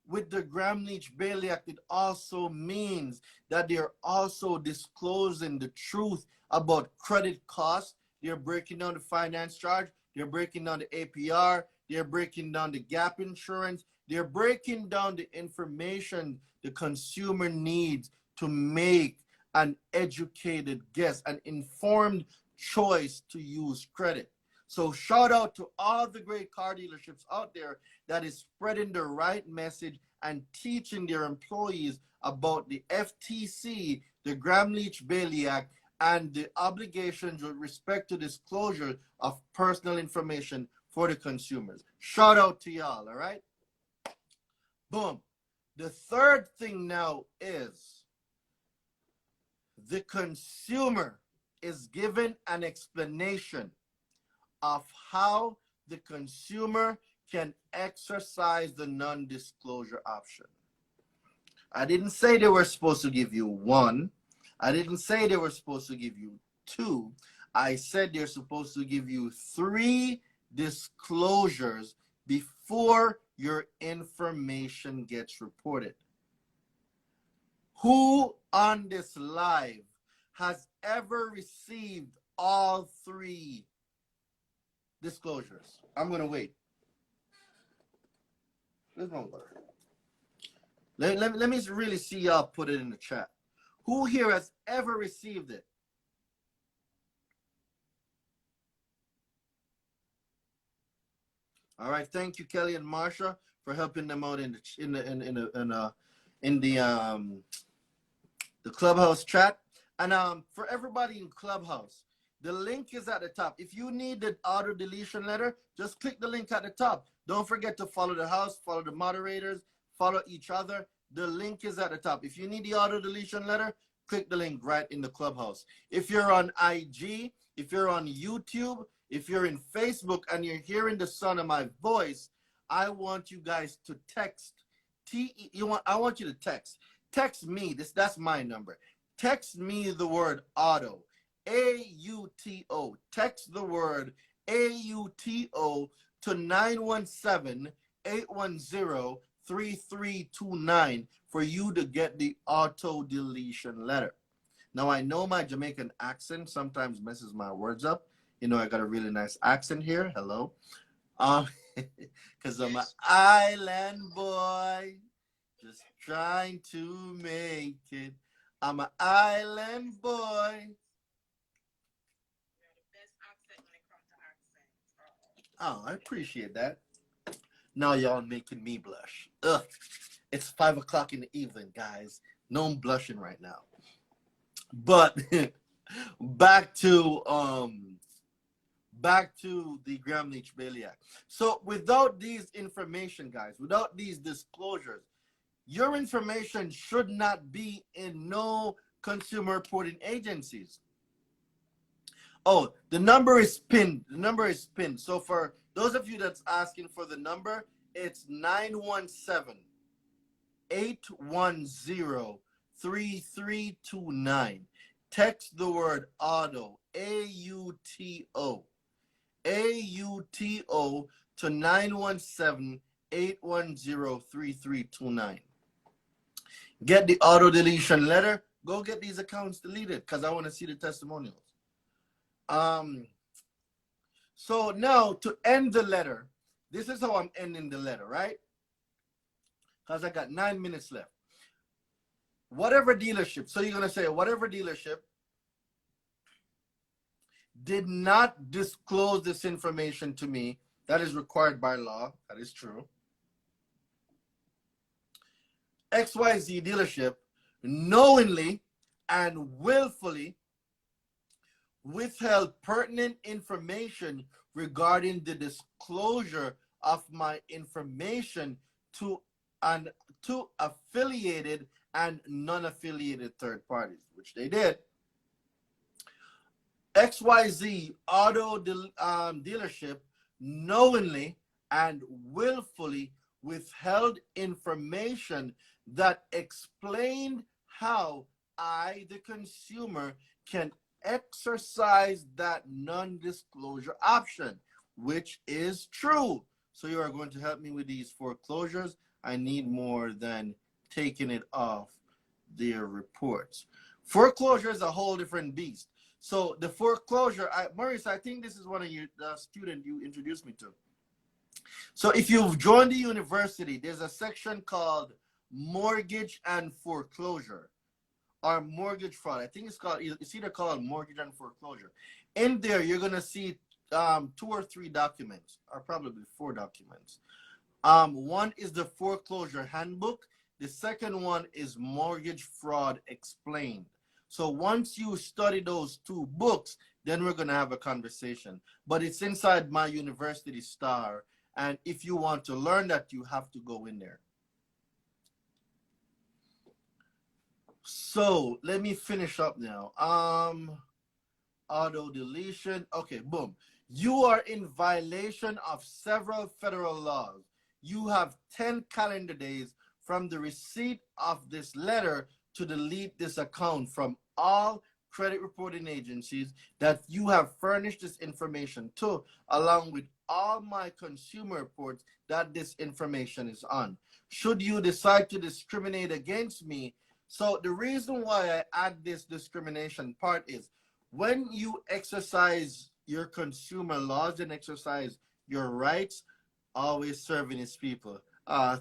with the Gramm-Leach-Bliley Act, it also means that they're also disclosing the truth about credit costs. They're breaking down the finance charge. They're breaking down the APR. They're breaking down the gap insurance. They're breaking down the information the consumer needs to make an educated guess, an informed choice to use credit. So shout out to all the great car dealerships out there that is spreading the right message and teaching their employees about the FTC, the Gramm-Leach-Bliley Act, and the obligations with respect to disclosure of personal information for the consumers. Shout out to y'all, all right? Boom. The third thing now is the consumer is given an explanation of how the consumer can exercise the non-disclosure option. I didn't say they were supposed to give you one. I didn't say they were supposed to give you two. I said they're supposed to give you 3 disclosures before your information gets reported. Who on this live has ever received all 3 disclosures? I'm going to wait. Let me really see y'all put it in the chat. Who here has ever received it? All right, thank you, Kelly and Marsha, for helping them out in the Clubhouse chat. And for everybody in Clubhouse, the link is at the top. If you need the auto deletion letter, just click the link at the top. Don't forget to follow the house, follow the moderators, follow each other. The link is at the top. If you need the auto deletion letter, click the link right in the clubhouse. If you're on IG, if you're on YouTube, if you're in Facebook and you're hearing the sound of my voice, I want you guys to text. I want you to text. Text me. That's my number. Text me the word auto. AUTO. Text the word AUTO to 917-810-3329 for you to get the auto deletion letter. Now, I know my Jamaican accent sometimes messes my words up. You know, I got a really nice accent here. Hello. Because I'm an island boy, just trying to make it. I'm an island boy. You're the best accent when it comes to accents. Oh, I appreciate that. Now y'all making me blush. Ugh. It's 5 o'clock in the evening, guys. No, I'm blushing right now. But back to the Gramm-Leach-Bliley Act. So without these information, guys, without these disclosures, your information should not be in no consumer reporting agencies. Oh, the number is pinned. The number is pinned. So for those of you that's asking for the number, it's 917-810-3329. Text the word auto, AUTO, AUTO to 917-810-3329. Get the auto deletion letter. Go get these accounts deleted because I want to see the testimonials. So now to end the letter, this is how I'm ending the letter, right? Because I got 9 minutes left. Whatever dealership, so you're going to say, whatever dealership did not disclose this information to me, that is required by law, that is true. XYZ dealership knowingly and willfully withheld pertinent information regarding the disclosure of my information to affiliated and non-affiliated third parties, which they did. XYZ auto dealership knowingly and willfully withheld information that explained how I, the consumer, can exercise that non-disclosure option, which is true. So you are going to help me with these foreclosures. I need more than taking it off their reports. Foreclosure is a whole different beast. So the foreclosure, Maurice, I think this is one of you, the student you introduced me to. So if you've joined the university, there's a section called mortgage and foreclosure, or mortgage fraud. I think it's either called mortgage and foreclosure. In there, you're going to see 2 or 3 documents, or probably 4 documents. One is the foreclosure handbook. The second one is mortgage fraud explained. So once you study those 2 books, then we're going to have a conversation. But it's inside my university star. And if you want to learn that, you have to go in there. So let me finish up now. Auto deletion. Okay, boom. You are in violation of several federal laws. You have 10 calendar days from the receipt of this letter to delete this account from all credit reporting agencies that you have furnished this information to, along with all my consumer reports that this information is on. Should you decide to discriminate against me, so the reason why I add this discrimination part is when you exercise your consumer laws and exercise your rights, always serving his people.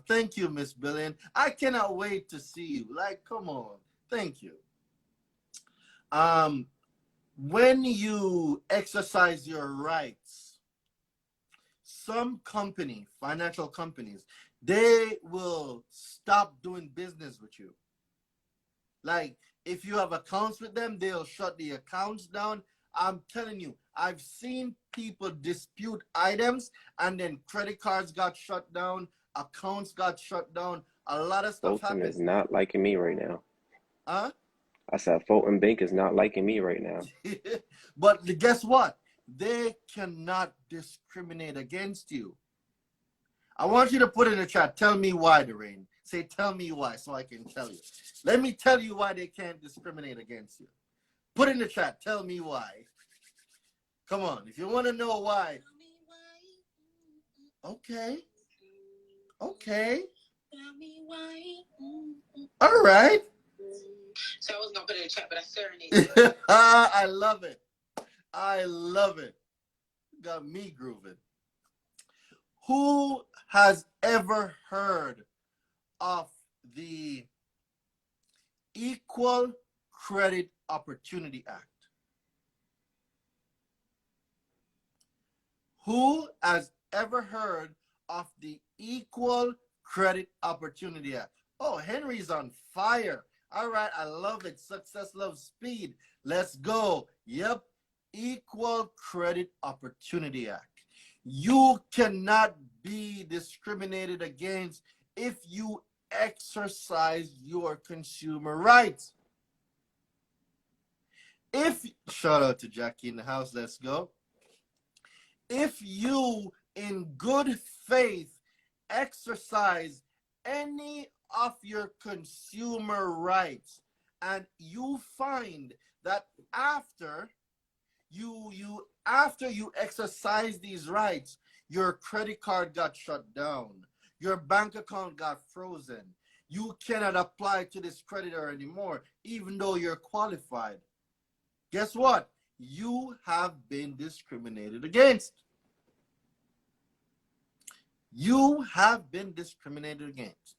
Thank you, Miss Billion. I cannot wait to see you. Like, come on. Thank you. When you exercise your rights, some company, financial companies, they will stop doing business with you. Like, if you have accounts with them, they'll shut the accounts down. I'm telling you, I've seen people dispute items and then credit cards got shut down, accounts got shut down, A lot of stuff Fulton is happens. not liking me right now. Huh? I said Fulton Bank is not liking me right now. But guess what? They cannot discriminate against you. I want you to put in the chat, tell me why, Doreen. Say, tell me why, so I can tell you. Let me tell you why they can't discriminate against you. Put in the chat, tell me why. Come on, if you want to know why. Okay. Okay. All right. So I was going to put it in the chat, but I serenaded. I love it. I love it. Got me grooving. Who has ever heard of the Equal Credit Opportunity Act? Who has ever heard of the Equal Credit Opportunity Act? Oh, Henry's on fire. All right, I love it. Success loves speed. Let's go. Yep, Equal Credit Opportunity Act. You cannot be discriminated against if you exercise your consumer rights. Shout out to Jackie in the house, let's go. If you, in good faith, exercise any of your consumer rights, and you find that after you exercise these rights, your credit card got shut down, your bank account got frozen, you cannot apply to this creditor anymore, even though you're qualified. Guess what? You have been discriminated against. You have been discriminated against.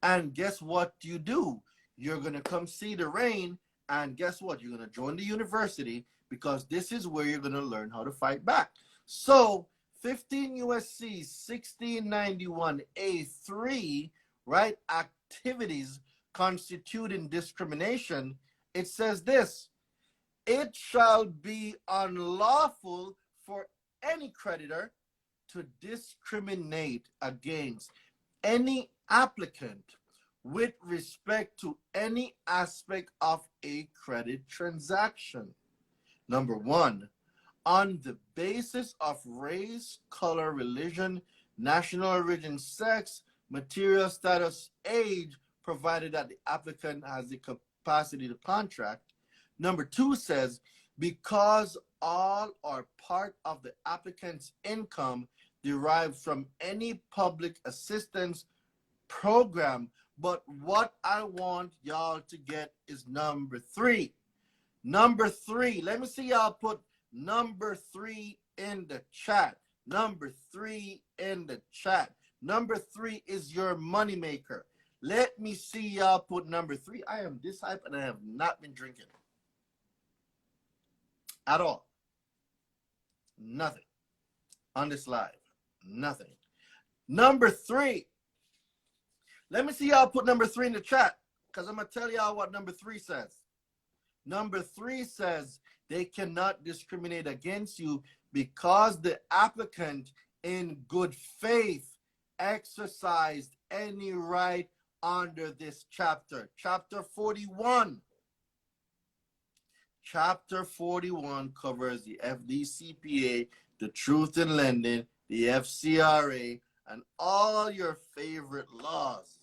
And guess what you do? You're going to come see the rain, and guess what? You're going to join the university, because this is where you're going to learn how to fight back. So 15 USC 1691A3, right? Activities constituting discrimination. It says this: it shall be unlawful for any creditor to discriminate against any applicant with respect to any aspect of a credit transaction. Number one, on the basis of race, color, religion, national origin, sex, material status, age, provided that the applicant has the capacity to contract. Number two says, because all or part of the applicant's income derived from any public assistance program. But what I want y'all to get is number three. Number three. Let me see y'all put number three in the chat. Number three in the chat. Number three is your moneymaker. Let me see y'all put number three. I am this hype and I have not been drinking at all. Nothing on this live. Nothing. Number three. Let me see y'all put number three in the chat, because I'm going to tell y'all what number three says. Number three says they cannot discriminate against you because the applicant in good faith exercised any right under this chapter. Chapter 41. Chapter 41 covers the FDCPA, the Truth in Lending, the FCRA, and all your favorite laws.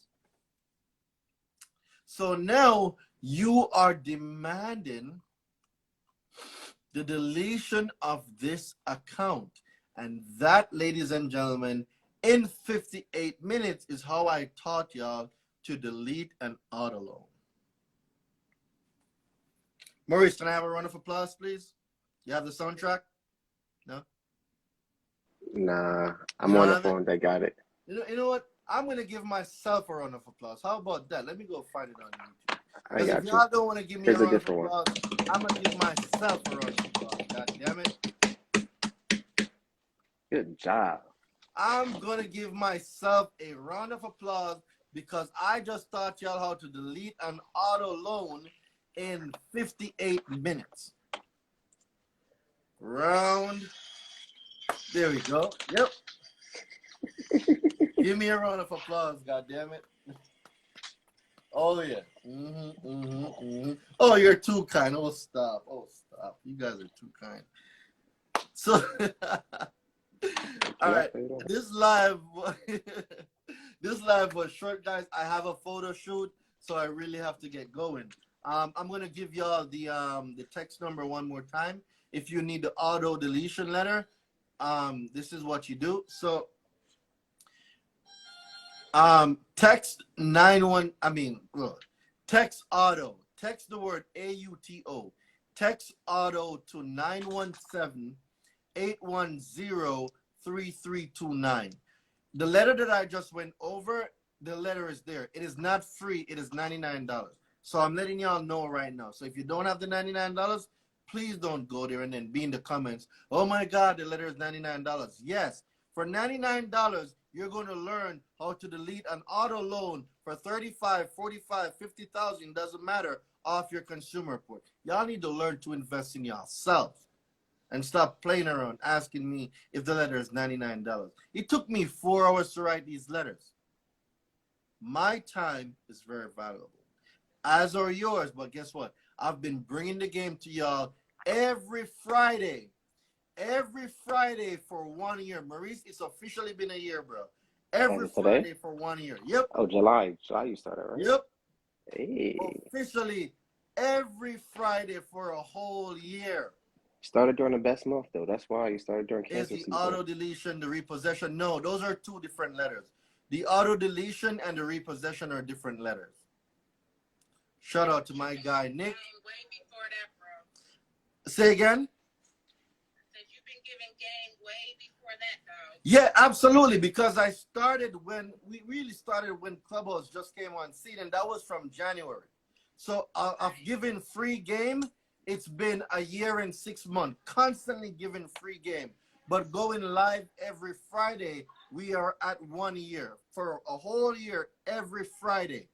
So now you are demanding the deletion of this account. And that, ladies and gentlemen, in 58 minutes is how I taught y'all to delete an auto loan. Maurice, can I have a round of applause, please? You have the soundtrack? No? Nah, I'm on the phone. They got it. You know what? I'm going to give myself a round of applause. How about that? Let me go find it on YouTube. I Because got if you. y'all don't want to give me Here's a a round of different applause, I'm going to give myself a round of applause. God damn it. Good job. I'm going to give myself a round of applause because I just taught y'all how to delete an auto loan in 58 minutes. Round. There we go. Yep. Give me a round of applause, God damn it. Oh yeah. Oh, you're too kind. Oh stop. Oh stop. You guys are too kind. So, all right. Exactly. This live, this live was short, guys. I have a photo shoot, so I really have to get going. I'm gonna give y'all the text number one more time. If you need the auto deletion letter, this is what you do. So, text 91. I mean, look, text auto. Text the word AUTO. Text auto to 917-810-3329. The letter that I just went over, the letter is there. It is not free. It is $99. So I'm letting y'all know right now. So if you don't have the $99, please don't go there and then be in the comments. Oh my God, the letter is $99. Yes, for $99, you're going to learn how to delete an auto loan for 35, 45, 50,000, doesn't matter, off your consumer report. Y'all need to learn to invest in yourself and stop playing around asking me if the letter is $99. It took me 4 hours to write these letters. My time is very valuable, as are yours. But guess what? I've been bringing the game to y'all every Friday for 1 year. Maurice, it's officially been a year, bro. Every Friday for 1 year. Yep. Oh, July you started, right? Yep. Hey. Officially every Friday for a whole year. Started during the best month, though. That's why you started during Is cancel the season. auto deletion, the repossession? No, those are two different letters. The auto deletion and the repossession are different letters. Shout out to my guy Nick. Way before that, bro. Say again? Said you've been giving game way before that, dog. Yeah, absolutely. Because I started when we really started when Clubhouse just came on scene, and that was from January. So I've given free game. It's been a year and 6 months, constantly giving free game. But going live every Friday, we are at 1 year. For a whole year, every Friday.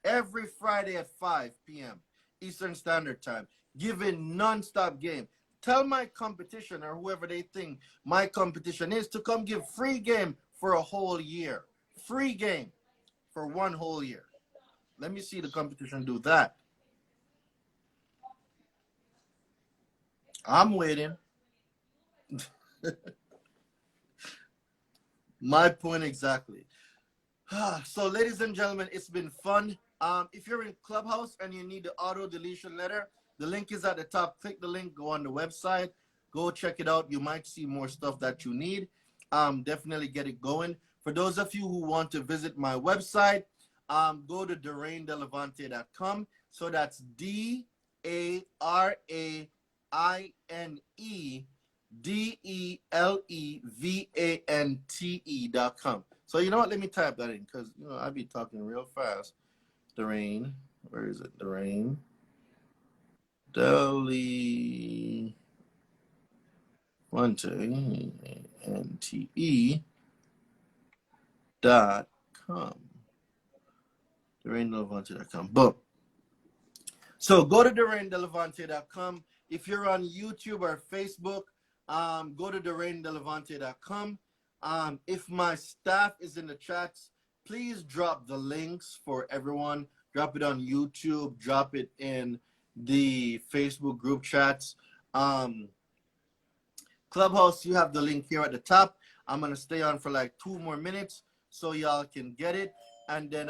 Every Friday at 5 p.m. Eastern Standard Time, giving non-stop game. Tell my competition or whoever they think my competition is to come give free game for a whole year. Free game for 1 whole year. Let me see the competition do that. I'm waiting. My point exactly. So, ladies and gentlemen, it's been fun. If you're in Clubhouse and you need the auto deletion letter, the link is at the top. Click the link, go on the website, go check it out. You might see more stuff that you need. Definitely get it going. For those of you who want to visit my website, go to DarainDelevante.com. So that's DarainDelevante.com. So you know what? Let me type that in because I be talking real fast. Darain, where is it? Darain DelevanteNTE.com. DarainDelevante.com. Boom. So go to DarainDelevante.com. If you're on YouTube or Facebook, go to DarainDelevante.com. If my staff is in the chats, please drop the links for everyone. Drop it on YouTube. Drop it in the Facebook group chats. Clubhouse, you have the link here at the top. I'm going to stay on for like 2 more minutes so y'all can get it. And then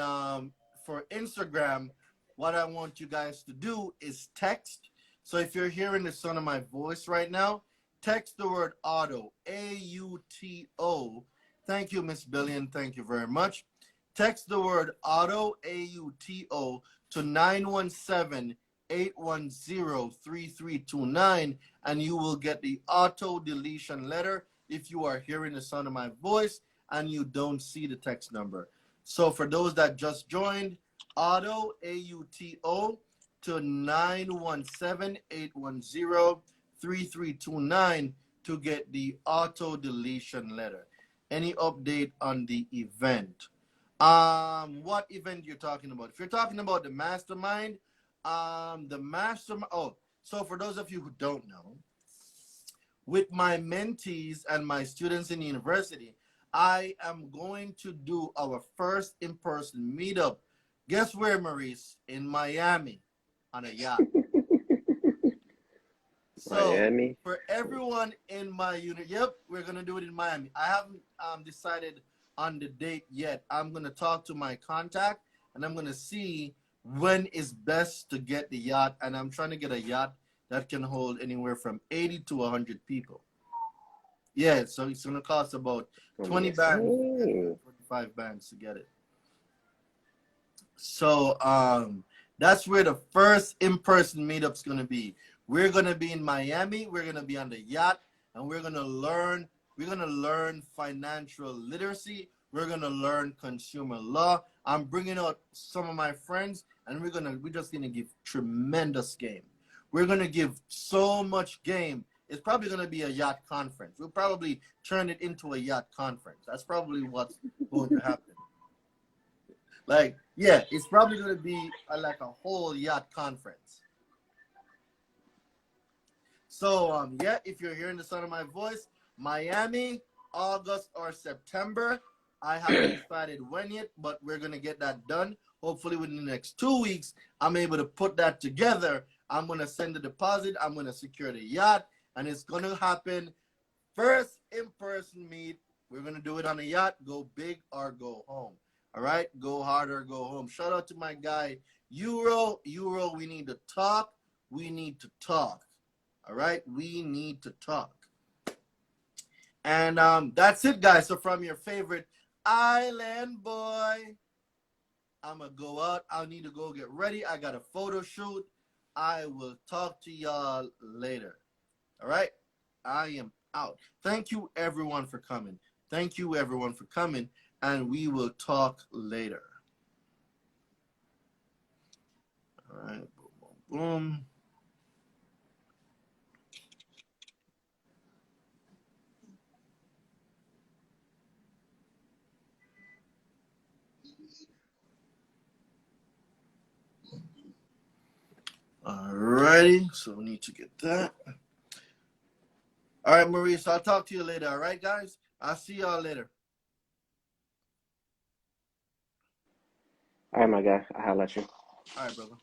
for Instagram, what I want you guys to do is text. So if you're hearing the sound of my voice right now, text the word auto, A-U-T-O. Thank you, Miss Billion. Thank you very much. Text the word auto, A-U-T-O, to 917-810-3329, and you will get the auto deletion letter if you are hearing the sound of my voice and you don't see the text number. So for those that just joined, auto, A-U-T-O, to 917-810-3329 to get the auto deletion letter. Any update on the event? What event you're talking about? If you're talking about the mastermind, so for those of you who don't know, with my mentees and my students in the university, I am going to do our first in-person meetup. Guess where, Maurice? In Miami on a yacht. So Miami. for everyone in my unit, yep, we're gonna do it in Miami. I haven't decided on the date yet. I'm gonna talk to my contact and I'm gonna see when is best to get the yacht. And I'm trying to get a yacht that can hold anywhere from 80 to 100 people. Yeah, so it's gonna cost about 20 bands, 25 bands to get it. So that's where the first in-person meetup's gonna be. We're gonna be in Miami. We're gonna be on the yacht, and we're gonna learn. We're gonna learn financial literacy. We're gonna learn consumer law. I'm bringing out some of my friends, and we're just gonna give tremendous game. We're gonna give so much game. It's probably gonna be a yacht conference. We'll probably turn it into a yacht conference. That's probably what's going to happen. Like, yeah, it's probably going to be like a whole yacht conference. So, yeah, if you're hearing the sound of my voice, Miami, August or September. I haven't decided when yet, but we're going to get that done. Hopefully within the next 2 weeks, I'm able to put that together. I'm going to send the deposit. I'm going to secure the yacht, and it's going to happen first in-person meet. We're going to do it on a yacht. Go big or go home. All right, go hard or go home. Shout out to my guy, Euro. Euro, we need to talk. We need to talk. All right, we need to talk. And that's it, guys. So from your favorite island boy, I'm going to go out. I need to go get ready. I got a photo shoot. I will talk to y'all later. All right, I am out. Thank you, everyone, for coming. Thank you, everyone, for coming. And we will talk later. All right, boom, boom, boom. All righty, so we need to get that. All right, Maurice, I'll talk to you later. All right, guys? I'll see y'all later. All right, my guy. I'll holler at you. All right, brother.